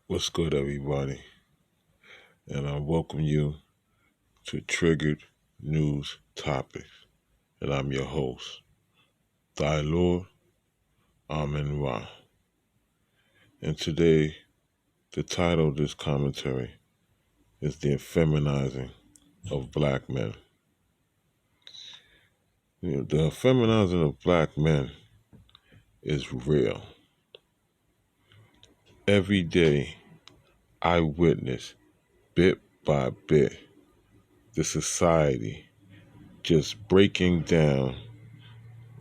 What's good, everybody? And I welcome you to Triggered News Topics. And I'm your host, Thy Lord Amen Ra. And today, the title of this commentary is The Effeminizing of Black Men. The effeminizing of black men is real. Every day, I witness, bit by bit, the society just breaking down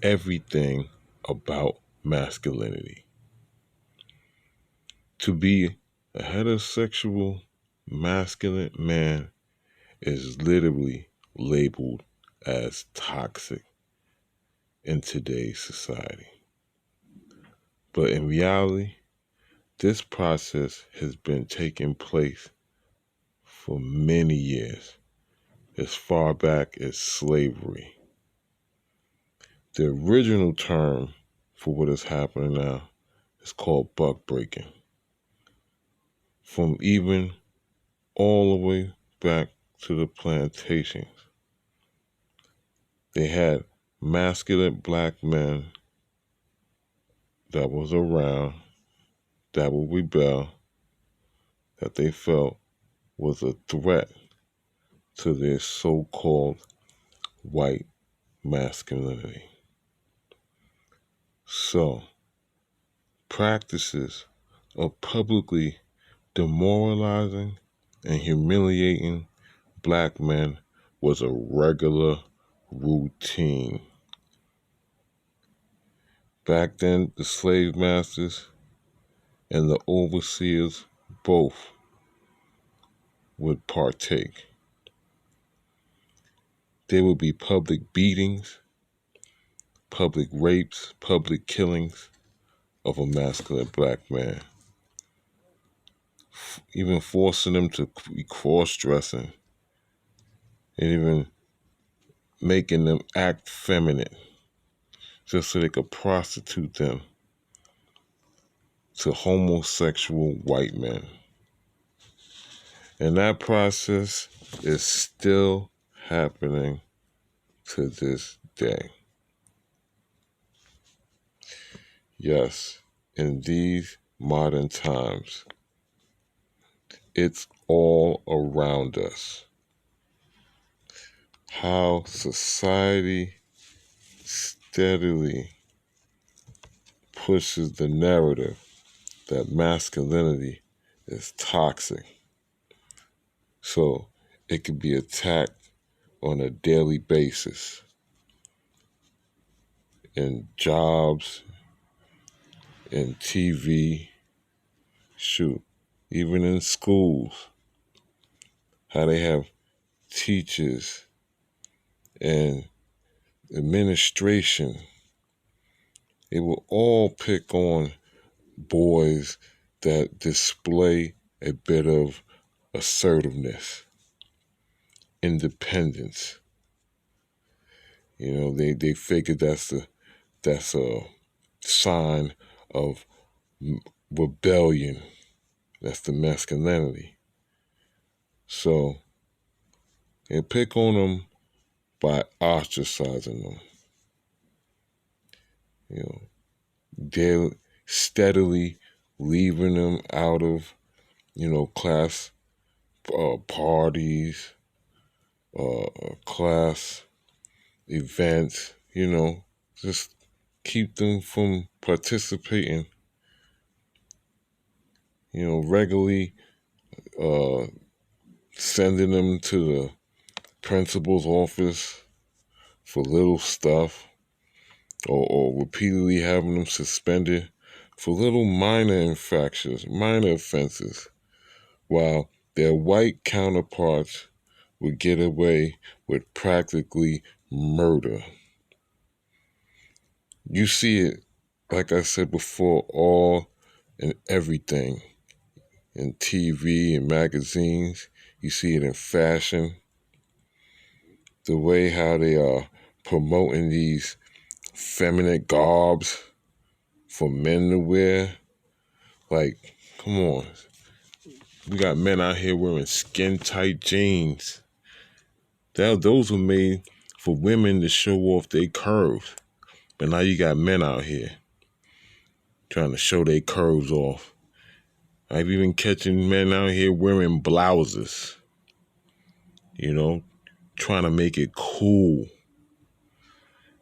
everything about masculinity. To be a heterosexual masculine man is literally labeled as toxic in today's society. But in reality, this process has been taking place for many years, as far back as slavery. The original term for what is happening now is called buck breaking. From even all the way back to the plantations, they had masculine black men that was around that would rebel, that they felt was a threat to their so-called white masculinity. So, practices of publicly demoralizing and humiliating black men was a regular routine. Back then, the slave masters and the overseers both would partake. There would be public beatings, public rapes, public killings of a masculine black man, even forcing them to be cross-dressing and even making them act feminine just so they could prostitute them to homosexual white men. And that process is still happening to this day. Yes, in these modern times, it's all around us. How society steadily pushes the narrative that masculinity is toxic. So it can be attacked on a daily basis in jobs, in TV, even in schools, how they have teachers and administration. It will all pick on boys that display a bit of assertiveness, independence. They figure that's a sign of rebellion. That's the masculinity. So they pick on them by ostracizing them. They're steadily leaving them out of, class parties, class events, just keep them from participating, regularly sending them to the principal's office for little stuff, or repeatedly having them suspended for little minor infractions, minor offenses, while their white counterparts would get away with practically murder. You see it, like I said before, all and everything in TV and magazines. You see it in fashion, the way how they are promoting these feminine garbs for men to wear. Like, come on. We got men out here wearing skin-tight jeans. Those were made for women to show off their curves. But now you got men out here trying to show their curves off. I've even catching men out here wearing blouses, trying to make it cool.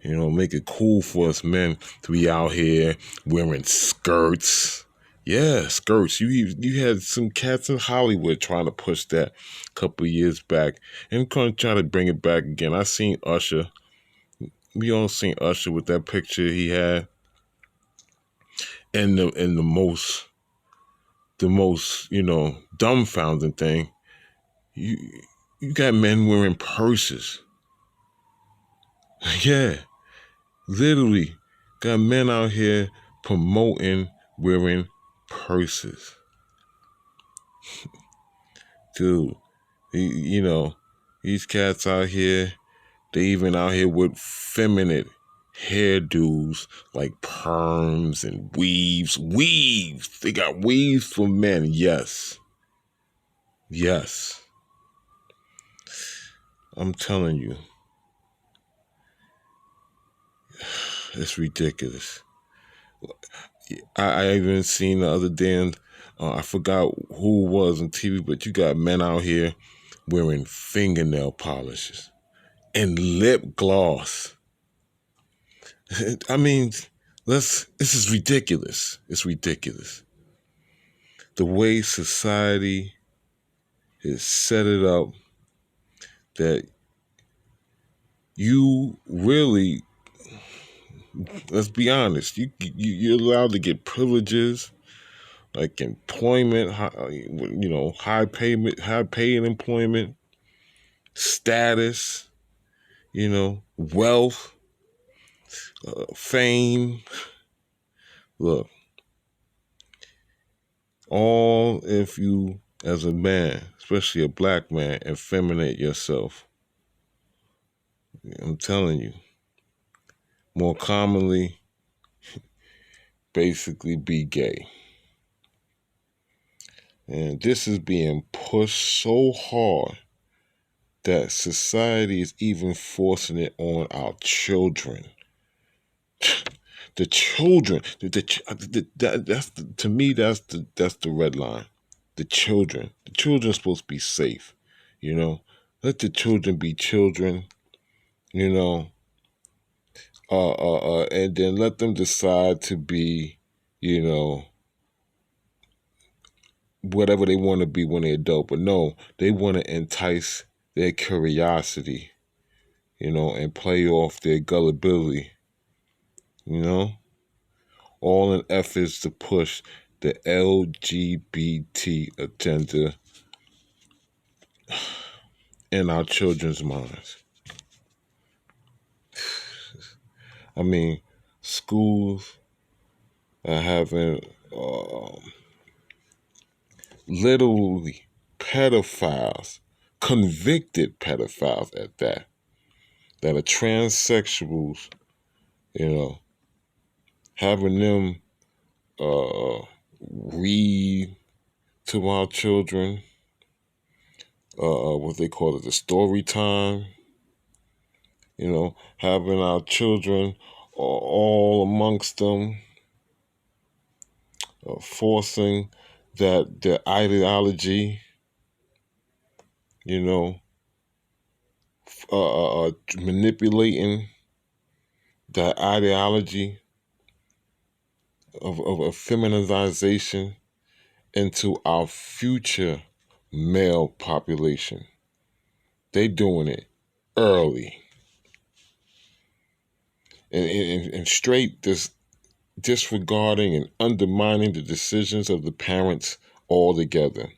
Make it cool for us men to be out here wearing skirts. Yeah, skirts. You had some cats in Hollywood trying to push that a couple of years back. And going to try to bring it back again. I seen Usher. We all seen Usher with that picture he had. And the most dumbfounding thing, you got men wearing purses. Yeah, literally got men out here promoting wearing purses. Dude, these cats out here, they even out here with feminine hairdos like perms and weaves. Weaves! They got weaves for men, yes. Yes. I'm telling you. It's ridiculous. I even seen the other day, I forgot who it was on TV, but you got men out here wearing fingernail polishes and lip gloss. I mean, this is ridiculous. It's ridiculous. The way society has set it up that you really, let's be honest, you're allowed to get privileges like employment, high paying employment, status, wealth, fame. Look, all if you, as a man, especially a black man, effeminate yourself. I'm telling you. More commonly, basically be gay. And this is being pushed so hard that society is even forcing it on our children. The children, to me, that's the red line. The children are supposed to be safe. Let the children be children. And then let them decide to be, whatever they want to be when they're adult. But no, they want to entice their curiosity, and play off their gullibility, all in efforts to push the LGBT agenda in our children's minds. I mean, schools are having literally pedophiles, convicted pedophiles at that are transsexuals, having them read to our children, what they call it, the story time, having our children all amongst them, forcing that their ideology, manipulating that ideology of feminization into our future male population. They doing it early. And straight disregarding and undermining the decisions of the parents altogether.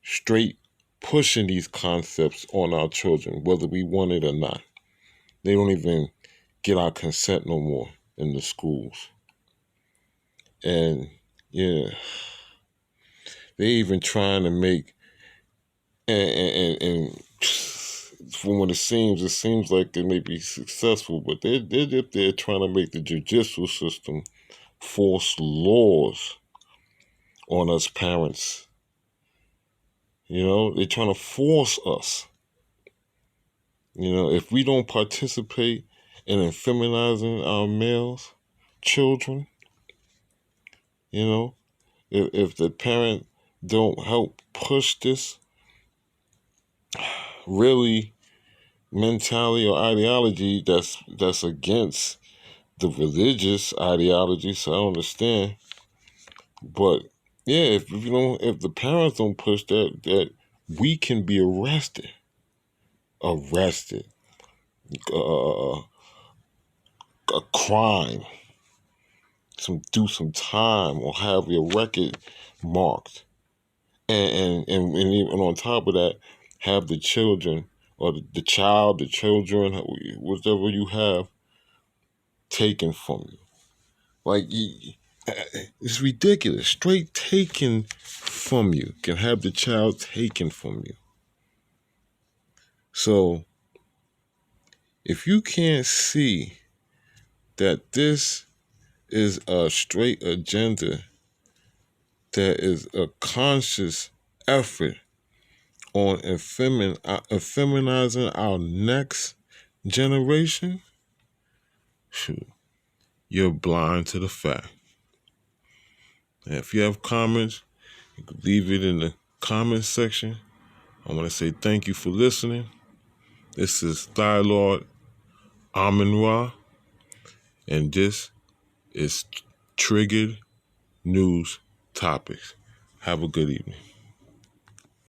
Straight pushing these concepts on our children, whether we want it or not. They don't even get our consent no more in the schools. And yeah, they even trying to make, and from what it seems like it may be successful, but they're trying to make the judicial system force laws on us parents They're trying to force us. If we don't participate in effeminizing our males, children, if the parent don't help push this really mentality or ideology that's against the religious ideology, so I understand. But yeah, if the parents don't push that we can be arrested, uh, a crime, do some time, or have your record marked, and even on top of that, have the children or the child, the children, whatever you have, taken from you. Like, it's ridiculous. Straight taken from you. Can have the child taken from you. So, if you can't see that this is a straight agenda, that is a conscious effort on effeminizing our next generation, shoot, you're blind to the fact. And if you have comments, you can leave it in the comment section. I want to say thank you for listening. This is Thy Lord Amin Ra, and this is Triggered News Topics. Have a good evening.